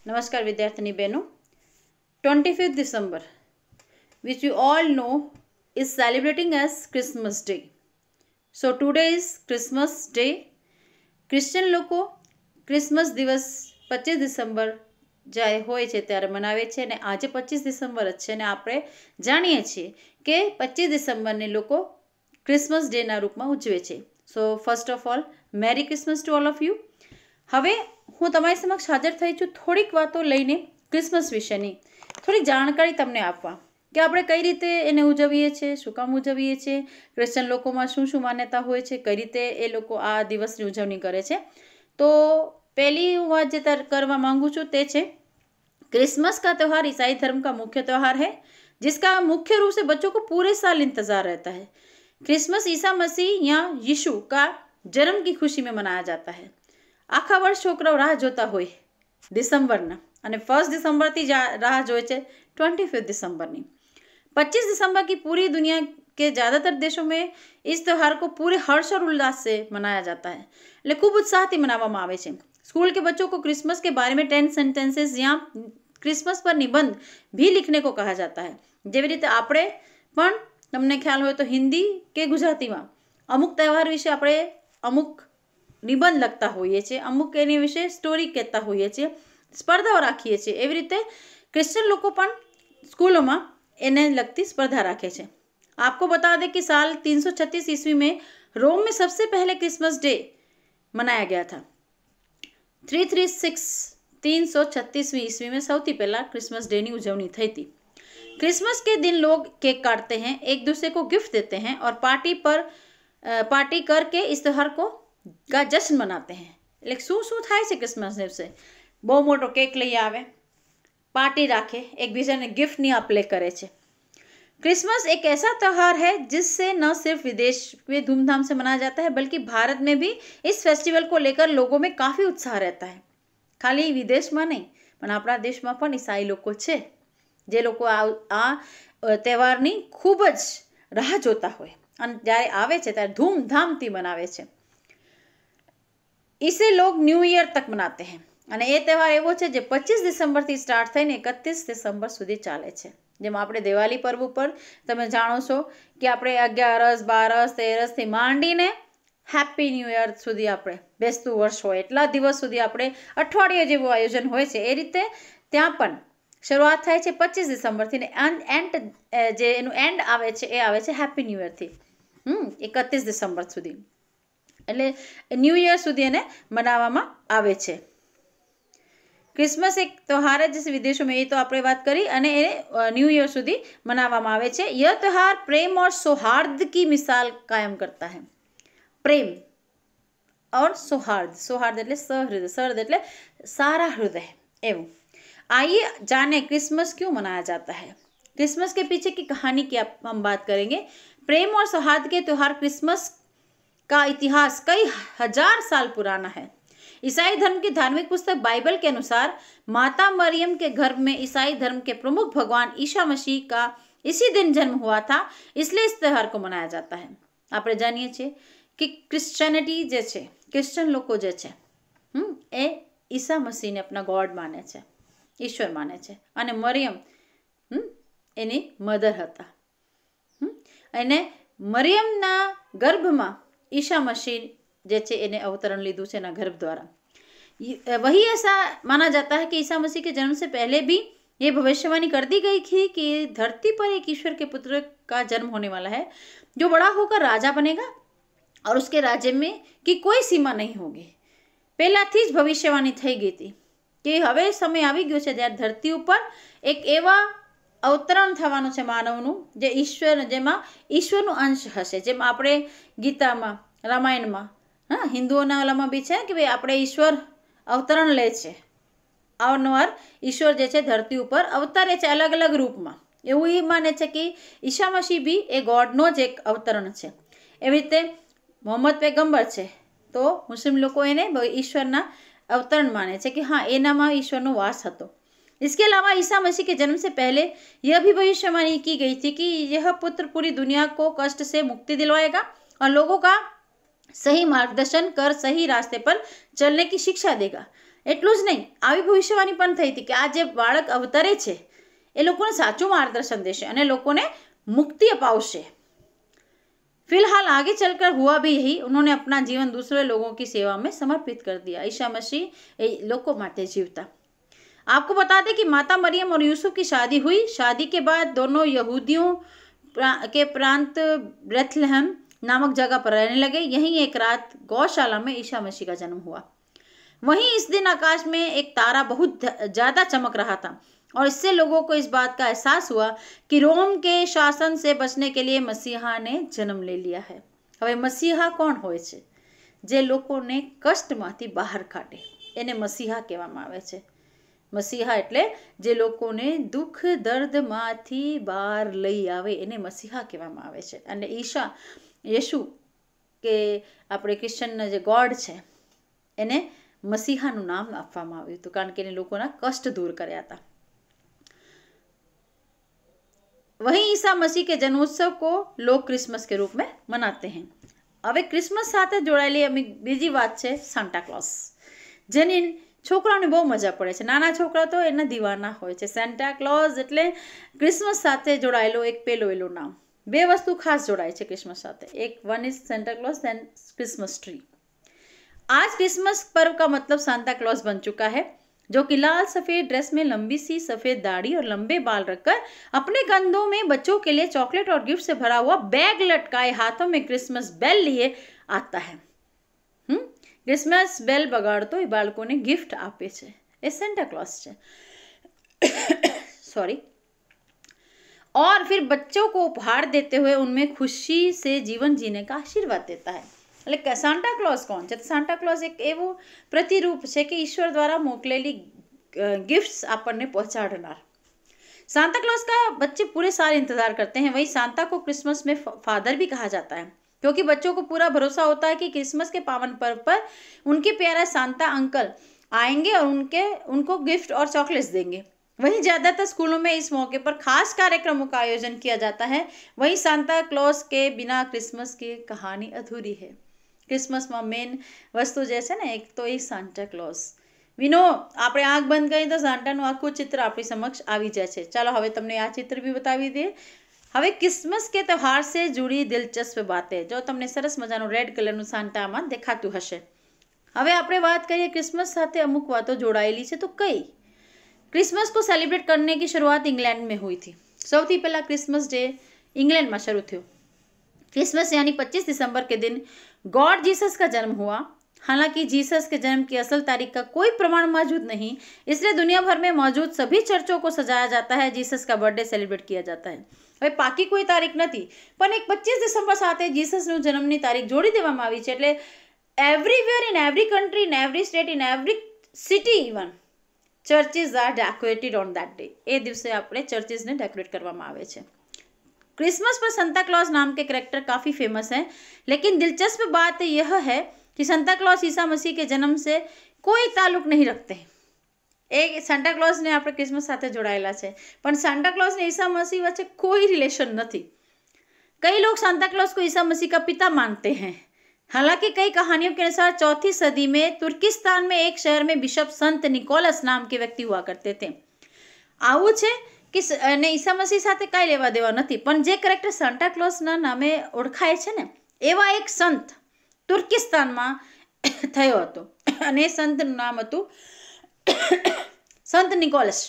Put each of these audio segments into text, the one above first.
नमस्कार विद्यार्थिनी बहनों। 25th December, which you all know, is celebrating as Christmas Day. So today is Christmas Day. Christian લોકો Christmas દિવસ 25 December જ્યારે હોય છે ત્યારે મનાવે છે અને આજે 25 ડિસેમ્બર જ છે અને આપણે જાણીએ છીએ કે 25 ડિસેમ્બરને લોકો ક્રિસમસ ડેના રૂપમાં ઉજવે છે. So first of all Mary Christmas to all of you. હવે હું તમારી સમક્ષ હાજર થઈ છું થોડીક વાતો લઈને ક્રિસમસ વિશેની થોડીક જાણકારી તમને આપવા કે આપણે કઈ રીતે એને ઉજવીએ છીએ, શું કામ ઉજવીએ છીએ, ક્રિશ્ચન લોકોમાં શું શું માન્યતા હોય છે, કઈ રીતે એ લોકો આ દિવસની ઉજવણી કરે છે. તો પહેલી વાત જે કરવા માંગુ છું તે છે क्रिसमस का त्यौहार ईसाई धर्म का मुख्य त्यौहार है जिसका मुख्य रूप से बच्चों को पूरे साल इंतजार रहता है. क्रिसमस ईसा मसीह या यीशु का जन्म की खुशी में मनाया जाता है. આખા વર્ષ છોકરાઓ રાહ જોતા હોય ડિસેમ્બરના અને 1 दिसंबरથી રાહ જોए છે 25 दिसंबरनी. 25 दिसंबर की पूरी दुनिया के ज़्यादातर देशों में इस त्यौहार को पूरे हर्ष और उल्लास से मनाया जाता है. એટલે ખૂબ ઉત્સાહથી મનાવવામાં આવે છે. स्कूल के बच्चों को क्रिसमस के बारे में 10 सेंटेंसेस या क्रिसमस पर निबंध भी लिखने को कहा जाता है. જેવી રીતે આપણે પણ તમને ખ્યાલ હોય તો હિન્દી કે ગુજરાતીમાં અમુક તહેવાર વિશે આપણે અમુક નિબંધ લખતા હોઈએ છીએ, અમુક એની વિશે સ્ટોરી કહેતા હોઈએ છીએ, સ્પર્ધાઓ રાખીએ છીએ. એવી રીતે ક્રિશ્ચન લોકો પણ સ્કૂલોમાં એને લગતી સ્पर्धा રાખે છે. आपको बता दें कि साल 336 ईस्वी में रोम में सबसे पहले क्रिसमस डे मनाया गया था. 336वीं ईस्वी में સૌથી પહેલા ક્રિસમસ ડેની ઉજવણી થઈ હતી. क्रिसमस के दिन लोग केक काटते हैं, एक दूसरे को गिफ्ट देते हैं और पार्टी करके इस त्यौहार को का जश्न मनाते हैं. એટલે શું શું થાય છે ક્રિસમસ દિવસે? બહુ મોટો કેક લઈ આવે, પાર્ટી રાખે, એકબીજાને गिफ्टની આપલે કરે છે. क्रिसमस एक ऐसा त्यौहार है जिससे न सिर्फ विदेश में धूमधाम से मनाया जाता है बल्कि भारत में भी इस फेस्टिवल को लेकर लोगों में काफ़ी उत्साह रहता है. खाली विदेशમાં નહીં પણ આપણા દેશમાં પણ ઈસાઈ લોકો છે જે લોકો આ તહેવારની ખૂબ જ રાહ જોતા હોય અને જ્યારે આવે છે ત્યારે ધૂમધામથી મનાવે છે. इसे लोग न्यू ईयर तक मनाते हैं અને એ તહેવાર એવો છે જે 25 ડિસેમ્બરથી સ્ટાર્ટ થઈને 31 ડિસેમ્બર સુધી ચાલે છે. જેમ આપણે દિવાળી પર્વ ઉપર તમે જાણો છો કે આપણે 11, 12, 13થી માંડીને હેપી ન્યૂ યર સુધી આપણે બેસતું વર્ષ હોય એટલા દિવસ સુધી આપણે અઠવાડિયા જેવું આયોજન હોય છે. એ રીતે ત્યાં પણ શરૂઆત થાય છે 25 ડિસેમ્બરથી ને એન્ડ જે એનું એન્ડ આવે છે એ આવે છે હેપી ન્યૂ યરથી 31 ડિસેમ્બર સુધી. એટલે ન્યૂ યર સુધી એને મનાવવામાં આવે છે. क्रिसमस एक त्यौहार है जिसे विदेशों में, ये तो आपने बात करी, અને એને न्यू ईयर સુધી મનાવવામાં આવે છે. यह त्यौहार प्रेम और सौहार्द की मिसाल कायम करता है. प्रेम और सौहार्द, सौहार्द એટલે सहृदय, सहृदय એટલે सारा हृदय એવું. आइए जाने क्रिसमस क्यों मनाया जाता है. क्रिसमस के पीछे की कहानी की हम बात करेंगे. प्रेम और सौहार्द के त्यौहार क्रिसमस का इतिहास कई हजार साल पुराना है. ईसाई धर्म की धार्मिक पुस्तक बाइबल के अनुसार माता मरियम के गर्भ में ईसाई धर्म के प्रमुख भगवान ईसा मसीह का इसी दिन जन्म हुआ था, इसलिए इस त्यौहार को मनाया जाता है. આપણે જાણીએ છીએ કે ક્રિશ્ચિયનિટી જે છે, ક્રિશ્ચન લોકો જે છે એ ઈસા મસીહને આપણા ગોડ માને છે, ઈશ્વર માને છે અને મરિયમ એની મધર હતા. અને મરિયમના ગર્ભમાં ईसा मसीह जैसे इन्हें अवतरण लीधु से ना गर्भ द्वारा. वही ऐसा माना जाता है कि ईसा मसीह के जन्म से पहले भी ये भविष्यवाणी कर दी गई थी कि धरती पर एक ईश्वर के पुत्र का जन्म होने वाला है जो बड़ा होकर राजा बनेगा और उसके राज्य में की कोई सीमा नहीं होगी. પહેલાથી જ ભવિષ્યવાણી થઈ ગઈ હતી કે હવે સમય આવી ગયો છે જ્યારે ધરતી ઉપર એક એવા અવતરણ થવાનું છે માનવનું જે જેમાં ઈશ્વરનું અંશ હશે. જેમ આપણે ગીતામાં, રામાયણમાં, હિન્દુઓના ઓલામાં બી છે કે ભાઈ આપણે ઈશ્વર અવતરણ લે છે, અવારનવાર ઈશ્વર જે છે ધરતી ઉપર અવતરે છે અલગ અલગ રૂપમાં. એવું એ માને છે કે ઈસા મસીહ બી એ ગોડનો જ એક અવતરણ છે. એવી રીતે મોહમ્મદ પૈગંબર છે તો મુસ્લિમ લોકો એને ઈશ્વરના અવતરણ માને છે કે હા એનામાં ઈશ્વરનો વાસ હતો. इसके अलावा ईसा मसीह के जन्म से पहले यह भी भविष्यवाणी की गई थी कि यह पुत्र पूरी दुनिया को कष्ट से मुक्ति दिलवाएगा और लोगों का सही मार्गदर्शन कर सही रास्ते पर चलने की शिक्षा देगा. એટલું જ નહીં, આવી ભવિષ્યવાણી પણ થઈ હતી કે આ જે બાળક અવતરે છે એ લોકોને સાચું માર્ગદર્શન દેશે અને લોકોને मुक्ति अपावशे। फिलहाल आगे चलकर हुआ भी यही, उन्होंने अपना जीवन दूसरे लोगों की सेवा में समर्पित कर दिया। ईसा मसीह लोगों माटे जीवता। आपको बता दें कि माता मरियम और यूसुफ की शादी हुई। शादी के बाद दोनों यहूदियों के प्रांत बेथलेहम नामक जगह पर रहने लगे। यहीं एक रात गौशाला में ईसा मसीह का जन्म हुआ। वहीं इस दिन आकाश में एक तारा बहुत ज्यादा चमक रहा था और इससे लोगों को इस बात का एहसास हुआ कि रोम के शासन से बचने के लिए मसीहा ने जन्म ले लिया है। હવે મસીહા કોણ હોય છે? જે લોકોને કષ્ટમાંથી બહાર કાઢે એને મસીહા કહેવામાં આવે છે। મસીહા એટલે જે લોકોને દુઃખ દર્દમાંથી બહાર લઈ આવે એને મસીહા કહેવામાં આવે છે। અને ઈશા યેશુ કે આપણે ક્રિશ્ચનના જે ગોડ છે એને મસીહાનું નામ આપવામાં આવ્યું હતું કારણ કે એને લોકોના કષ્ટ દૂર કર્યા હતા। वहीं ईसा मसीह के जन्मोत्सव को लोग क्रिसमस के रूप में मनाते हैं। હવે ક્રિસમસ સાથે જોડાયેલી અમે બીજી વાત છે સાન્ટા ક્લોઝ, જેની છોકરાઓને બહુ મજા પડે છે। નાના છોકરા તો એના દીવાના હોય છે। સેન્ટા ક્લોઝ એટલે ક્રિસમસ સાથે જોડાયેલો એક પેલું નામ। બે વસ્તુ ખાસ જોડાય છે ક્રિસમસ સાથે, એક one is Santa Claus and Christmas tree. आज क्रिसमस पर्व का मतलब सांता क्लॉज बन चुका है, जो कि लाल सफेद ड्रेस में लंबी सी सफेद दाढ़ी और लंबे बाल रखकर अपने कंधों में बच्चों के लिए चॉकलेट और गिफ्ट से भरा हुआ बैग लटकाए हाथों में क्रिसमस बेल लिए आता है। क्रिसमस बेल बगाड़तो એ બાળકોને गिफ्ट આપે છે, એ सेंटा क्लॉज છે। सॉरी। और फिर बच्चों को उपहार देते हुए उनमें खुशी से जीवन जीने का आशीर्वाद देता है। એટલે સાન્ટા ક્લોઝ કોણ છે? સાન્ટા ક્લોઝ એક એવું પ્રતિરૂપ છે કે ઈશ્વર દ્વારા મોકલેલી गिफ्ट्स આપણને પહોંચાડનાર। सांता क्लॉज का बच्चे पूरे साल इंतजार करते हैं। वही सांता को क्रिसमस में फादर भी कहा जाता है, क्योंकि बच्चों को पूरा भरोसा होता है कि क्रिसमस के पावन पर्व पर उनके प्यारा सांता अंकल आएंगे और उनको गिफ्ट और चॉकलेट्स देंगे। वहीं ज़्यादातर स्कूलों में इस मौके पर खास कार्यक्रमों का आयोजन किया जाता है। वहीं सांता क्लॉज के बिना क्रिसमस की कहानी अधूरी है। क्रिसमसમાં મેન વસ્તુ જે છે ને એક તો એ સાન્ટા ક્લોઝ। વિનો આપણે આંખ બંધ કરી તો સાન્ટાનું આખું ચિત્ર આપણી સમક્ષ આવી જાય છે। ચાલો હવે તમને આ ચિત્ર બી બતાવી દઈએ। હવે ક્રિસમસ કે તહેવાર से जुड़ी दिलचस्प बातें, जो તમને સરસ મજાનું રેડ કલરનું સાન્ટામાં દેખાતું હશે। હવે આપણે વાત કરીએ ક્રિસમસ સાથે અમુક વાતો જોડાયેલી છે, તો કઈ? क्रिसमस को सेलिब्रेट करने की शुरुआत इंग्लैंड में हुई थी। સૌથી પહેલા क्रिसमस डे इंग्लैंड में शुरू થયો। क्रिसमस यानी 25 दिसंबर के दिन गॉड जीसस का जन्म हुआ। हालांकि जीसस के जन्म की असल तारीख का कोई प्रमाण मौजूद नहीं, इसलिए दुनिया भर में मौजूद सभी चर्चों को सजाया जाता है, जीसस का बर्थडे सेलिब्रेट किया जाता है। હવે પાકી કોઈ તારીખ નથી, પણ એક 25 ડિસેમ્બર સાથે જીસસનું જન્મની તારીખ જોડી દેવામાં આવી છે। એટલે everywhere in every country, in every state, in every city even churches are decorated on that day. એ દિવસે આપણે ચર્ચિસને ડેકોરેટ કરવામાં આવે છે। क्रिसमस पर संता क्लॉज नाम के कैरेक्टर काफ़ी फेमस हैं, लेकिन दिलचस्प बात यह है कि संता क्लॉज ईसा मसीह के जन्म से कोई ताल्लुक नहीं रखते हैं। एक सांता क्लॉज ने આપણે ક્રિસમસ સાથે જોડાયેલા છે, પણ सांता क्लॉज ने ईसा मसीह वच्चे कोई रिलेशन નથી। कई लोग सांता क्लॉज को ईसा मसीह का पिता मानते हैं। हालांकि कई कहानियों के अनुसार 4वीं सदी में तुर्किस्तान में एक शहर में बिशप संत निकोलस नाम के व्यक्ति हुआ करते थे। આવું છે કે ઈસા મસીહ સાથે કાંઈ લેવા દેવા નથી, પણ જે કેરેક્ટર સાન્ટા ક્લોઝના નામે ઓળખાય છે ને એવા એક સંત તુર્કિસ્તાનમાં થયો હતો અને એ સંતનું નામ હતું સંત નિકોલસ।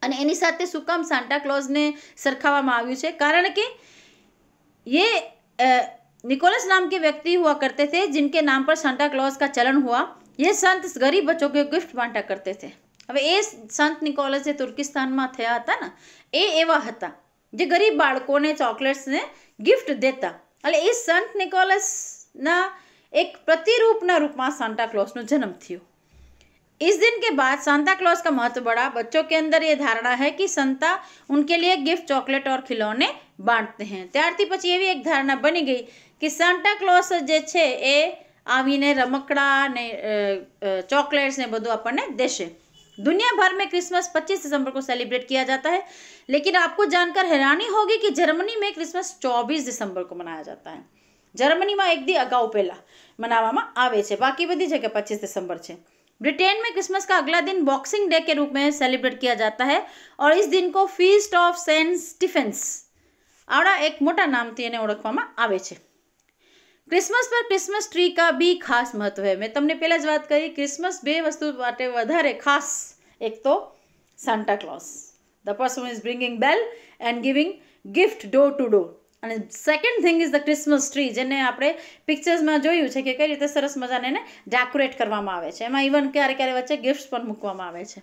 અને એની સાથે શું કામ સાન્ટા ક્લોઝને સરખાવવામાં આવ્યું છે? કારણ કે ये निकोलस नाम के व्यक्ति हुआ करते थे जिनके नाम पर सांता क्लॉज का चलन हुआ। ये संत गरीब बच्चों को गिफ्ट बांटा करते थे। હવે એ સંત નિકોલસ જે તુર્કિસ્તાનમાં થયા હતા ને એ એવા હતા જે ગરીબ બાળકોને ચોકલેટ્સને ગિફ્ટ દેતા। એટલે એ સંત નિકોલસના એક પ્રતિરૂપના રૂપમાં सांता क्लॉजનો જન્મ થયો। इस दिन के बाद सांता क्लॉज का महत्व बढ़ा। बच्चों के अंदर ये धारणा है कि संता उनके लिए गिफ्ट, चॉकलेट और खिलौने बांटते हैं। ત્યારથી પછી એવી એક ધારણા બની ગઈ કે सांता क्लॉज જે છે એ આવીને રમકડા ને ચોકલેટ્સ ને બધું આપણને દેશે। दुनिया भर में क्रिसमस 25 दिसंबर को सेलिब्रेट किया जाता है, लेकिन आपको जानकर हैरानी होगी कि जर्मनी में क्रिसमस 24 दिसंबर को मनाया जाता है। जर्मनी में एक दी अगाऊ पहला मनावामां आवे छे, बाकी बधी जगह 25 दिसंबर छे। ब्रिटेन में क्रिसमस का अगला दिन बॉक्सिंग डे के रूप में सेलिब्रेट किया जाता है और इस दिन को फीस्ट ऑफ सेंट स्टीफेंस आवड़ा एक मोटा नामथी एने ओळखवामां आवे छे। क्रिसमस पर क्रिसमस ट्री का भी खास महत्व है। मैं तमने पहला ज बात करी, क्रिसमस बे वस्तु माटे वधारे खास, एक तो Santa Claus, the person is bringing bell and giving gift door to door, અને second thing is the Christmas tree, જેને આપણે પિક્ચર્સમાં જોયું છે કે કઈ રીતે સરસ મજાને એને ડેકોરેટ કરવામાં આવે છે, એમાં ઇવન ક્યારે ક્યારે વચ્ચે गिफ्ट्स પણ મૂકવામાં આવે છે।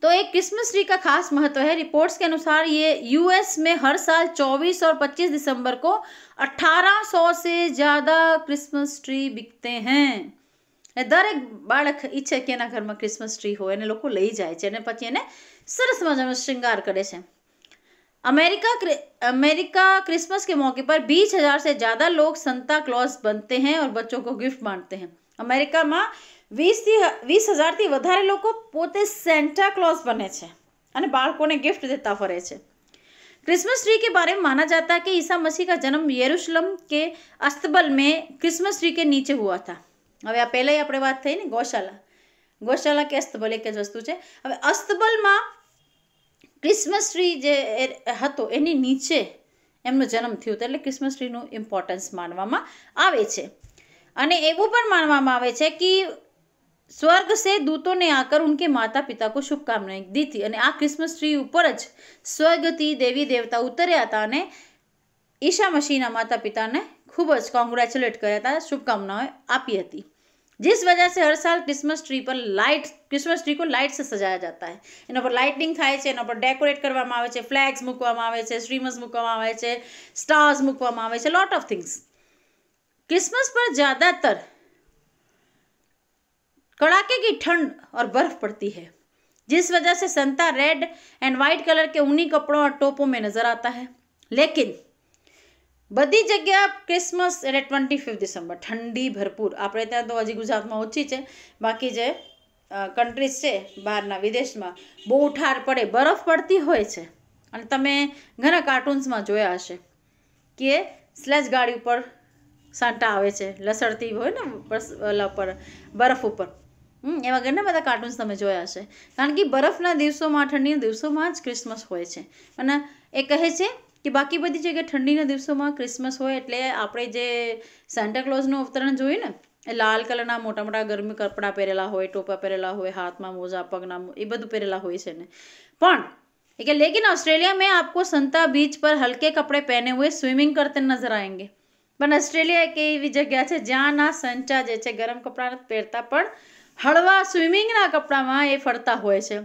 तो एक क्रिसमस ट्री का खास महत्व है। रिपोर्ट्स के अनुसार ये यूएस में हर साल 24 और 25 दिसंबर को 1800 से ज़्यादा क्रिसमस ट्री बिकते हैं। दरेक बाळक ઈચ્છે કે એના ઘરમાં ક્રિસમસ ટ્રી હોય અને લોકો લઈ જાય છે અને પછી એને સરસ મજાનો શ્રૃંગાર કરે છે। अमेरिका क्रिसमस के मौके पर 20,000 से ज़्यादा लोग संता क्लॉज बनते हैं और बच्चों को गिफ्ट बांटते हैं। अमेरिका में 20,000 थी वधारे लोग पोते सेंटा क्लॉज बने छे अने बाळकोने गिफ्ट देता फरे छे। क्रिसमस ट्री के बारे में माना जाता है कि ईसा मसीह का जन्म यरूशलेम के अस्तबल में क्रिसमस ट्री के नीचे हुआ था। हवे आ पहले आपणे वात थई ने गौशाला के अस्तबल एक ज वस्तु छे। हवे अस्तबल में क्रिसमस ट्री जे हतो एनी नीचे एमनो जन्म थयो तो एटले क्रिसमस ट्रीનું इम्पोर्टन्स मानवामां आवे छे। अने एवुं पण मानवामां आवे छे कि स्वर्ग से दूतों ने आकर उनके माता पिता को शुभकामनाएं दी थी अने आ क्रिसमस ट्री उपर ज स्वर्गथी देवी देवता उतर्या हता अने ईशा मसीहना माता पिताने खूब ज कोंग्रेच्युलेट कर्या हता, शुभकामनाएं आपी हती। जिस वजह से हर साल क्रिसमस ट्री को लाइट से सजाया जाता है। एना पर लाइटिंग थाय छे, एना पर डेकोरेट करवामां आवे छे, फ्लेग्स मूकवामां आवे छे, स्ट्रीमर्स मूकवामां आवे छे, स्टार्स मूकवामां आवे छे, लॉट ऑफ थिंग्स। क्रिसमस पर ज़्यादातर कड़ाके की ठंड और बर्फ पड़ती है, जिस वजह से संता रेड एंड वाइट कलर के ऊनी कपड़ों और टोपों में नजर आता है। लेकिन बधी जगह क्रिसमस एटले 25 दिसंबर ठंडी भरपूर, आपणे त्यां तो हजी गुजरात में ओછી છે, बाकी जे कंट्रीज છે બહારના વિદેશમાં બહુ ઠાર પડે, બરફ પડતી હોય છે અને તમે ઘણા કાર્ટૂન્સમાં જોયા હશે કે સ્લેજ ગાડી ઉપર સાંટા આવે છે, લસડતી હોય ને ઓલા પર બરફ ઉપર, એવા ઘણા બધા કાર્ટૂન્સ તમે જોયા હશે। કારણ કે બરફના દિવસોમાં, ઠંડીના દિવસોમાં જ ક્રિસમસ હોય છે અને એ કહે છે कि बाकी बधी जगह ठंडीना दिवसों क्रिसमस होय एटले आपणे जे सांता क्लॉजनुं अवतरण जोयुं ने, लाल कलरना मोटा मोटा गरमी कपड़ा पहेरेला होय, टोपा पहेरेला होय, हाथमां मोजा, पगना ए बधुं पहेरेला होय छे ने। पण लेकिन ऑस्ट्रेलिया में आपको संता बीच पर हल्के कपड़े पहने हुए स्विमिंग करते नजर आएंगे। पण ऑस्ट्रेलिया एक एवी जगह है ज्यां ना संचा जे छे गरम कपड़ा नथी पहेरता पण हळवा स्विमिंगना कपड़ामां ए फरता होय छे।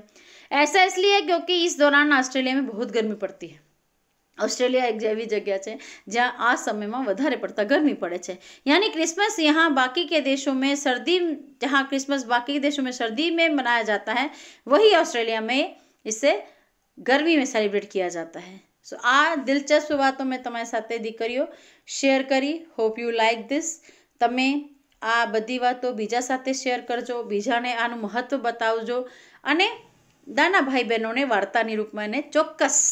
ऐसा इसलिए क्योंकि इस दौरान ऑस्ट्रेलिया में बहुत गर्मी पड़ती है। ऑस्ट्रेलिया एक एवी जगह है जहाँ आ समय में वधारे पड़ता गर्मी पड़े छे। यानी क्रिसमस यहाँ बाकी के देशों में सर्दी, जहाँ क्रिसमस बाकी के देशों में सर्दी में मनाया जाता है, वही ऑस्ट्रेलिया में इसे गर्मी में सेलिब्रेट किया जाता है। सो आ दिलचस्प बातों में तमारी साथे दीकरीओ शेर करी। Hope you like this. तमे आ बधी वातो बीजा साथे शेर करजो, बीजाने आनुं महत्व बतावजो अने नाना भाई बहनोने वार्तानी रूपमां एने चोक्कस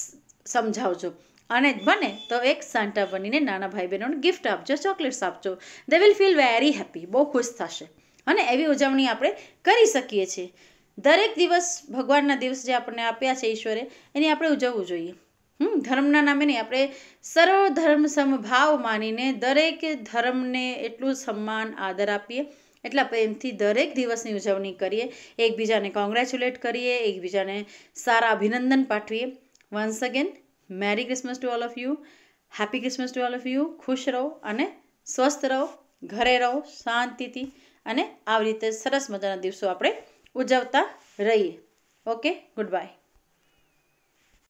समझावजो અને બને તો એક સાંટા બનીને નાના ભાઈ બહેનોને ગિફ્ટ આપજો, ચોકલેટ્સ આપજો. They will feel very happy, બહુ ખુશ થશે. અને એવી ઉજવણી આપણે કરી શકીએ છીએ. દરેક દિવસ ભગવાનના દિવસ જે આપણને આપ્યા છે ઈશ્વરે, એની આપણે ઉજવવું જોઈએ. ધર્મના નામે નહીં, આપણે સર્વ ધર્મ સમભાવ માનીને દરેક ધર્મને એટલું સન્માન આદર આપીએ, એટલા પ્રેમથી દરેક દિવસની ઉજવણી કરીએ, એકબીજાને કોંગ્રેચ્યુલેટ કરીએ, એકબીજાને સારા અભિનંદન પાઠવીએ. Once again merry Christmas to all of you, happy Christmas to all of you. ખુશ રહો અને સ્વસ્થ રહો, ઘરે રહો શાંતિથી, અને આવી રીતે સરસ મજાના દિવસો આપણે ઉજવતા રહીએ. Okay, good bye.